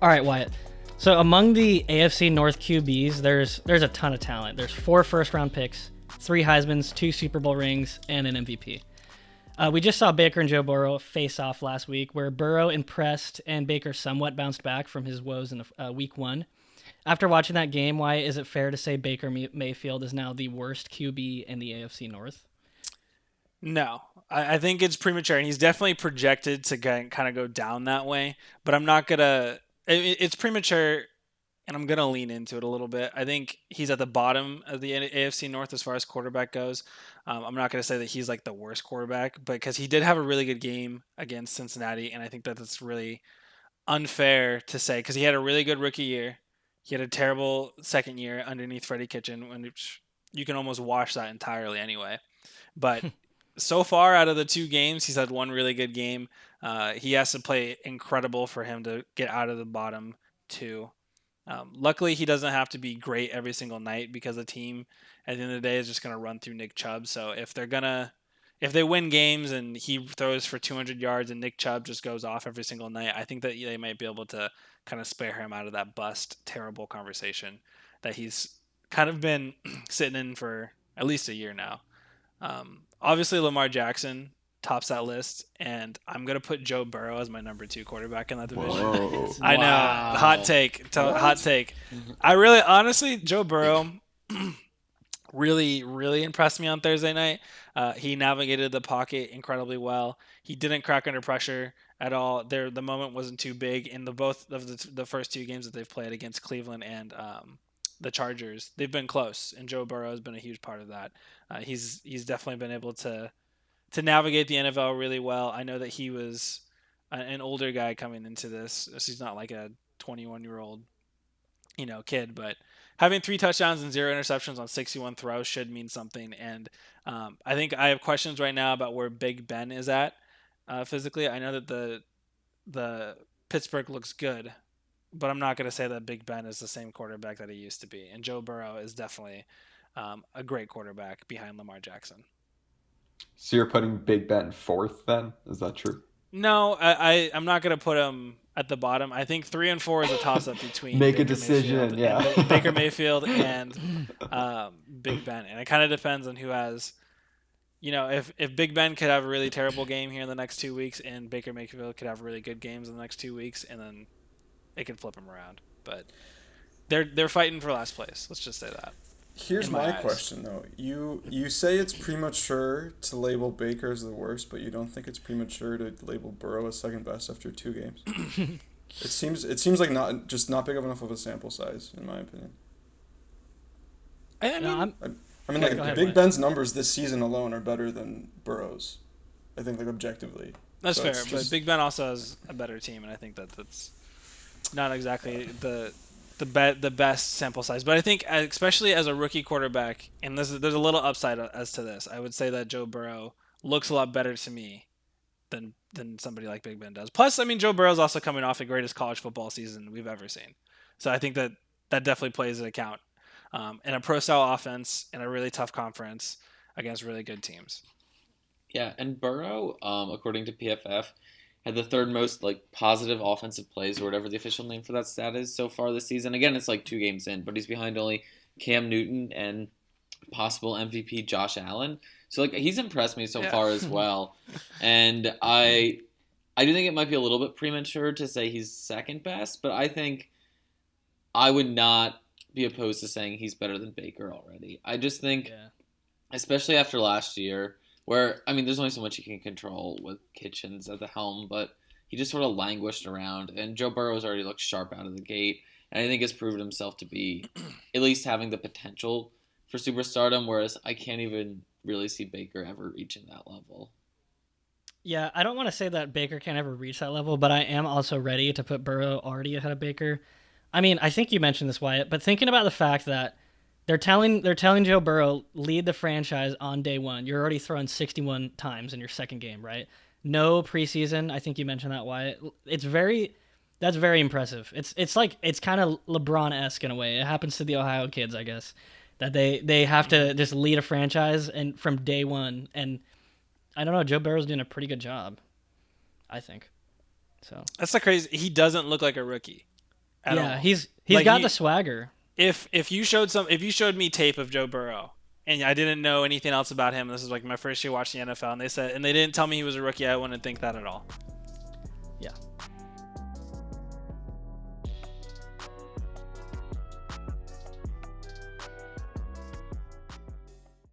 All right, Wyatt. So among the AFC North QBs, there's a ton of talent. There's 4 first-round picks, 3 Heismans, 2 Super Bowl rings, and an MVP. We just saw Baker and Joe Burrow face off last week, where Burrow impressed and Baker somewhat bounced back from his woes in week 1. After watching that game, why is it fair to say Baker Mayfield is now the worst QB in the AFC North? No, I think it's premature, and he's definitely projected to kind of go down that way. But I'm not gonna. It's premature, and I'm gonna lean into it a little bit. I think he's at the bottom of the AFC North as far as quarterback goes. I'm not gonna say that he's like the worst quarterback, but because he did have a really good game against Cincinnati, and I think that that's really unfair to say because he had a really good rookie year. He had a terrible second year underneath Freddie Kitchen, which you can almost wash that entirely anyway. But so far, out of the 2 games, he's had one really good game. He has to play incredible for him to get out of the bottom 2. Luckily, he doesn't have to be great every single night because the team, at the end of the day, is just going to run through Nick Chubb. So if they win games and he throws for 200 yards and Nick Chubb just goes off every single night, I think that they might be able to kind of spare him out of that bust, terrible conversation that he's kind of been sitting in for at least a year now. Obviously, Lamar Jackson tops that list, and I'm going to put Joe Burrow as my number 2 quarterback in that division. Whoa. I know. Hot take. Hot take. Honestly, Joe Burrow really, really impressed me on Thursday night. He navigated the pocket incredibly well. He didn't crack under pressure at all. The moment wasn't too big in both of the first 2 games that they've played against Cleveland and the Chargers. They've been close, and Joe Burrow has been a huge part of that. He's definitely been able to navigate the NFL really well. I know that he was an older guy coming into this. He's not like a 21-year-old, kid, but having 3 touchdowns and 0 interceptions on 61 throws should mean something. And I think I have questions right now about where Big Ben is at physically. I know that the Pittsburgh looks good, but I'm not going to say that Big Ben is the same quarterback that he used to be. And Joe Burrow is definitely a great quarterback behind Lamar Jackson. So you're putting Big Ben 4th then? Is that true? No, I'm not going to put him at the bottom. I think 3 and 4 is a toss-up between Make a decision, Baker Mayfield and Big Ben. And it kind of depends on who has, if Big Ben could have a really terrible game here in the next 2 weeks and Baker Mayfield could have really good games in the next 2 weeks, and then it can flip him around. But they're fighting for last place. Let's just say that. Here's my question, though. You say it's premature to label Baker as the worst, but you don't think it's premature to label Burrow as second best after 2 games? It seems like not big enough of a sample size, in my opinion. Big Ben's numbers this season alone are better than Burrow's. I think, objectively. That's fair, but Big Ben also has a better team, and I think that's not exactly the best sample size. But I think, especially as a rookie quarterback, and there's a little upside as to this, I would say that Joe Burrow looks a lot better to me than somebody like Big Ben does. Plus, Joe Burrow's also coming off the greatest college football season we've ever seen. So I think that definitely plays an account. In a pro-style offense in a really tough conference against really good teams. Yeah, and Burrow, according to PFF, had the 3rd most positive offensive plays, or whatever the official name for that stat is, so far this season. Again, it's 2 games in, but he's behind only Cam Newton and possible MVP Josh Allen. So he's impressed me so far as well. And I do think it might be a little bit premature to say he's second best, but I think I would not be opposed to saying he's better than Baker already. I just think, especially after last year, where, there's only so much you can control with Kitchens at the helm, but he just sort of languished around, and Joe Burrow has already looked sharp out of the gate, and I think has proven himself to be at least having the potential for superstardom, whereas I can't even really see Baker ever reaching that level. Yeah, I don't want to say that Baker can't ever reach that level, but I am also ready to put Burrow already ahead of Baker. I think you mentioned this, Wyatt, but thinking about the fact that they're telling Joe Burrow, lead the franchise on day 1. You're already throwing 61 times in your second game, right? No preseason. I think you mentioned that, Wyatt. That's very impressive. It's kind of LeBron-esque in a way. It happens to the Ohio kids, I guess, that they have to just lead a franchise and from day 1. And I don't know, Joe Burrow's doing a pretty good job, I think. So that's the crazy. He doesn't look like a rookie. at Yeah, all. he's Like, got the swagger. If you showed me tape of Joe Burrow and I didn't know anything else about him, this is like my first year watching the NFL, and they didn't tell me he was a rookie, I wouldn't think that at all. Yeah.